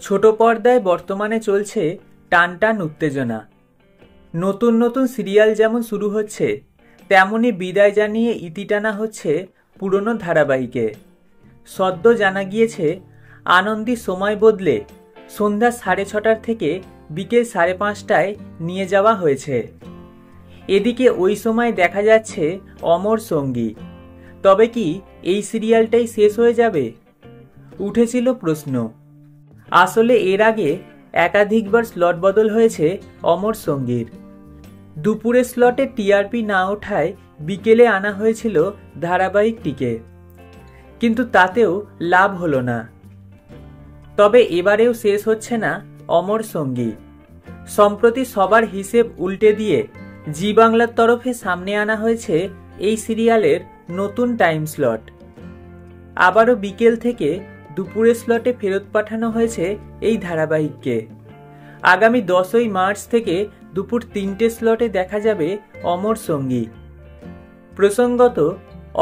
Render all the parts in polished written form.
ছোট পর্দায় বর্তমানে চলছে টানটান উত্তেজনা। নতুন নতুন সিরিয়াল যেমন শুরু হচ্ছে, তেমনি বিদায় জানিয়ে ইতি টানা হচ্ছে পুরনো ধারাবাহিকে। সদ্য জানা গিয়েছে, আনন্দী সময় বদলে সন্ধ্যা 6:30 থেকে বিকেল 5:30টায় নিয়ে যাওয়া হয়েছে। এদিকে ওই সময় দেখা যাচ্ছে অমর সঙ্গী। তবে কি এই সিরিয়ালটাই শেষ হয়ে যাবে? উঠেছিল প্রশ্ন। আসলে এর আগে একাধিকবার স্লট বদল হয়েছে অমর সঙ্গীর। দুপুরের স্লটে টিআরপি না ওঠায় বিকেলে আনা হয়েছিল ধারাবাহিকটিকে, কিন্তু তাতেও লাভ হলো না। তবে এবারেও শেষ হচ্ছে না অমর সঙ্গী। সম্প্রতি সবার হিসেব উল্টে দিয়ে জি বাংলার তরফে সামনে আনা হয়েছে এই সিরিয়ালের নতুন টাইম স্লট। আবারও বিকেল থেকে দুপুরের স্লটে ফেরত পাঠানো হয়েছে এই ধারাবাহিককে। আগামী 10ই মার্চ থেকে দুপুর 3টে স্লটে দেখা যাবে অমর সঙ্গী। প্রসঙ্গত,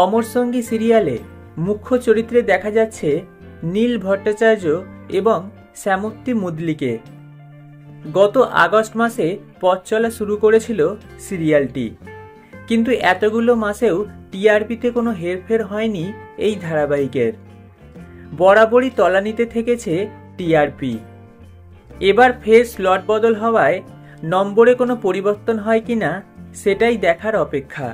অমর সঙ্গী সিরিয়ালে মুখ্য চরিত্রে দেখা যাচ্ছে নীল ভট্টাচার্য এবং শ্যামপ্তি মুদলিকে। গত আগস্ট মাসে পথ চলা শুরু করেছিল সিরিয়ালটি, কিন্তু এতগুলো মাসেও টিআরপিতে কোনো হেরফের হয়নি এই ধারাবাহিকের। বরাবরই তলানিতে থেকেছে টিআরপি। এবার ফের স্লট বদল হওয়ায় নম্বরে কোনো পরিবর্তন হয় কিনা সেটাই দেখার অপেক্ষা।